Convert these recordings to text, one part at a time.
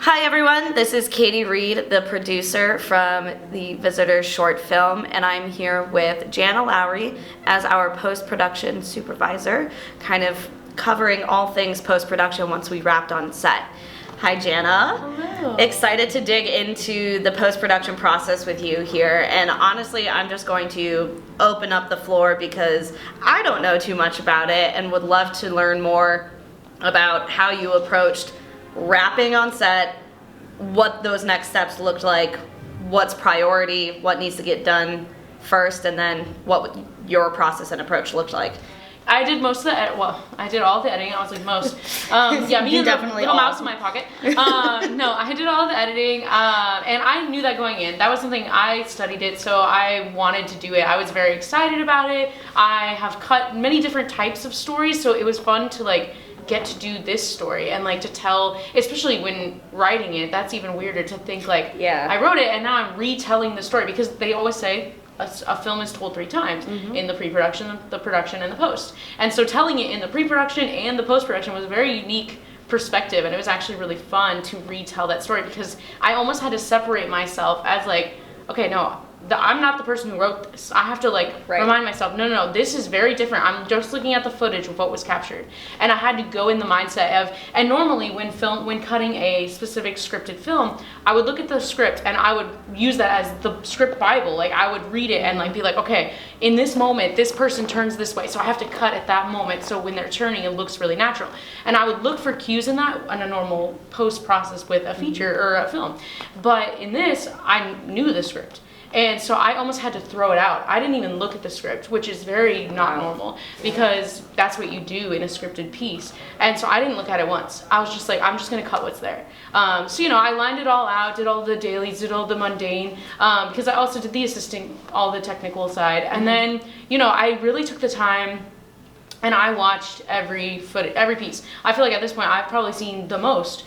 Hi everyone, this is Katie Reid, the producer from the Visitors short film, and I'm here with Jana Lowery as our post-production supervisor, kind of covering all things post-production once we wrapped on set. Hi Jana. Hello. Excited to dig into the post-production process with you here, and honestly I'm just going to open up the floor because I don't know too much about it and would love to learn more about how you approached wrapping on set, what those next steps looked like, what's priority, what needs to get done first, and then what your process and approach looked like. I did most of the I did all the editing. I was like most. Yeah, me and definitely the little all. mouse in my pocket. No, I did all the editing, and I knew that going in. That was something I studied it, so I wanted to do it. I was very excited about it. I have cut many different types of stories, so it was fun to get to do this story and to tell, especially when writing it. That's even weirder to think I wrote it and now I'm retelling the story, because they always say a film is told 3 times, in the pre-production, the production, and the post. And so telling it in the pre-production and the post-production was a very unique perspective, and it was actually really fun to retell that story, because I almost had to separate myself as okay, no, I'm not the person who wrote this. I have to remind myself, no, this is very different. I'm just looking at the footage of what was captured. And I had to go in the mindset of, and normally when cutting a specific scripted film, I would look at the script and I would use that as the script Bible. I would read it and be okay, in this moment, this person turns this way, so I have to cut at that moment, so when they're turning, it looks really natural. And I would look for cues in that in a normal post process with a feature or a film. But in this, I knew the script. And so I almost had to throw it out. I didn't even look at the script, which is very not normal, because that's what you do in a scripted piece. And so I didn't look at it once. I was just I'm just gonna cut what's there. So I lined it all out, did all the dailies, did all the mundane, because I also did the assisting, all the technical side. And then, I really took the time and I watched every piece. I feel like at this point I've probably seen the most,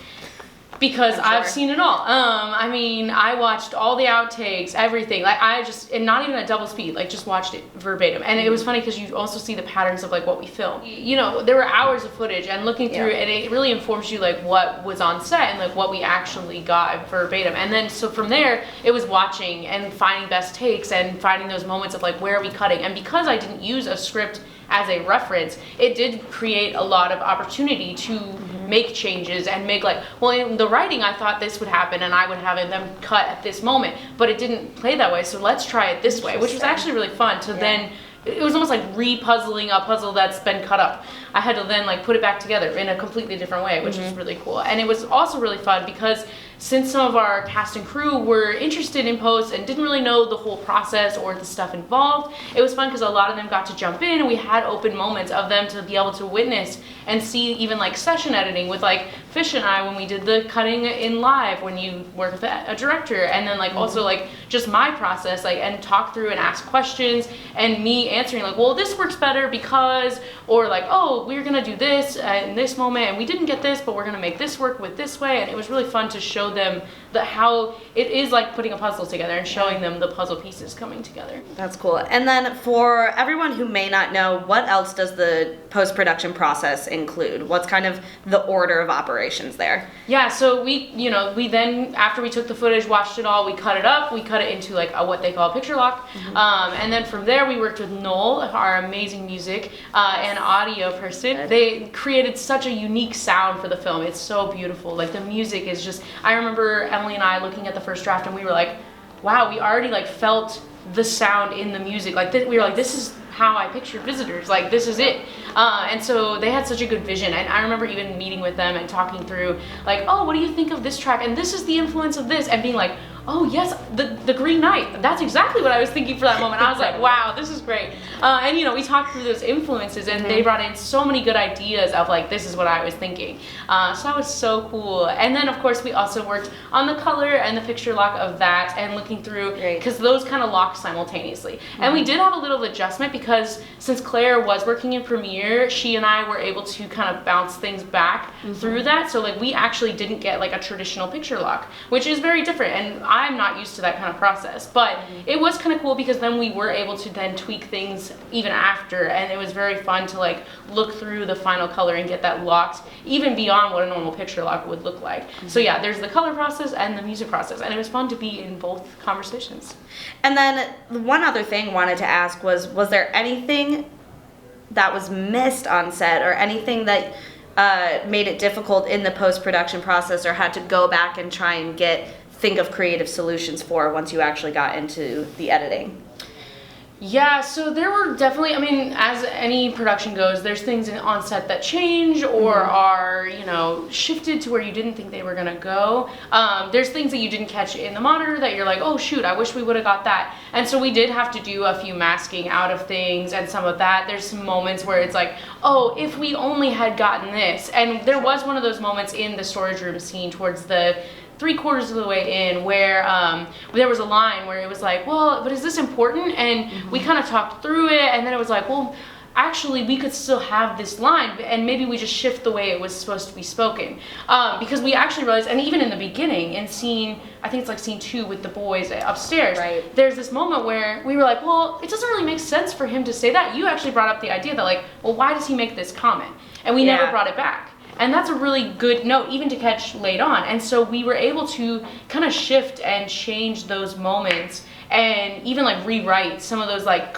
because I've seen it all. I watched all the outtakes, everything. And not even at double speed, just watched it verbatim. And it was funny because you also see the patterns of what we film. There were hours of footage, and looking through it, it really informs you what was on set and what we actually got verbatim. And then so from there, it was watching and finding best takes and finding those moments of where are we cutting. And because I didn't use a script as a reference, it did create a lot of opportunity to make changes and make in the writing I thought this would happen and I would have them cut at this moment, but it didn't play that way, so let's try it this way, which was actually really fun to then. It was almost re-puzzling a puzzle that's been cut up. I had to then put it back together in a completely different way, which was really cool. And it was also really fun because since some of our cast and crew were interested in post and didn't really know the whole process or the stuff involved, it was fun because a lot of them got to jump in, and we had open moments of them to be able to witness and see even session editing with Fish and I when we did the cutting in live, when you work with a director, and then also just my process, and talk through and ask questions, and me answering well, this works better because, or oh, we're gonna do this in this moment and we didn't get this, but we're gonna make this work with this way. And it was really fun to show them how it is putting a puzzle together and showing them the puzzle pieces coming together. That's cool. And then for everyone who may not know, what else does the post-production process include? What's kind of the order of operations there? Yeah, so we then, after we took the footage, watched it all, we cut it up, we cut it into what they call a picture lock. And then from there we worked with Noel, our amazing music and audio person. They created such a unique sound for the film. It's so beautiful. The music is just, I remember Emily and I looking at the first draft and we were wow, we already felt the sound in the music. We were this is how I pictured Visitors. This is it. And so they had such a good vision. And I remember even meeting with them and talking through oh, what do you think of this track? And this is the influence of this, and being oh yes, the Green Knight. That's exactly what I was thinking for that moment. I was wow, this is great. And we talked through those influences, and they brought in so many good ideas of this is what I was thinking. So that was so cool. And then of course we also worked on the color and the picture lock of that, and looking through, because those kind of locked simultaneously. And we did have a little adjustment because since Claire was working in Premiere, she and I were able to kind of bounce things back through that. So we actually didn't get a traditional picture lock, which is very different. And I'm not used to that kind of process, but it was kind of cool because then we were able to then tweak things even after, and it was very fun to like look through the final color and get that locked even beyond what a normal picture lock would look like. So yeah, there's the color process and the music process, and it was fun to be in both conversations. And then one other thing I wanted to ask was there anything that was missed on set, or anything that made it difficult in the post-production process, or had to go back and try and think of creative solutions for once you actually got into the editing? Yeah, so there were definitely, I mean, as any production goes, there's things on set that change or are, you know, shifted to where you didn't think they were going to go. There's things that you didn't catch in the monitor that you're like, oh shoot, I wish we would have got that. And so we did have to do a few masking out of things and some of that. There's some moments where it's like, oh, if we only had gotten this. And there was one of those moments in the storage room scene towards the 3/4 of the way in where there was a line where it was like, well, but is this important? And we kind of talked through it, and then it was like, well, actually we could still have this line, and maybe we just shift the way it was supposed to be spoken, because we actually realized, and even in the beginning in scene, I think it's like scene 2 with the boys upstairs, right, there's this moment where we were like, well, it doesn't really make sense for him to say that. You actually brought up the idea that like, well, why does he make this comment? And we never brought it back. And that's a really good note even to catch late on. And so we were able to kind of shift and change those moments, and even like rewrite some of those like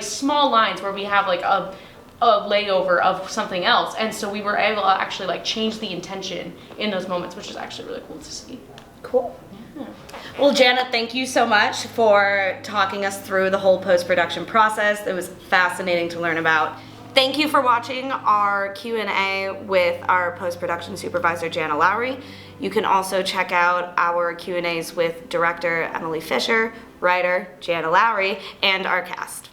small lines where we have like a layover of something else. And so we were able to actually like change the intention in those moments, which is actually really cool to see. Cool. Yeah. Well, Jana, thank you so much for talking us through the whole post-production process. It was fascinating to learn about. Thank you for watching our Q&A with our post-production supervisor, Jana Lowery. You can also check out our Q&As with director Emily Fisher, writer Jana Lowery, and our cast.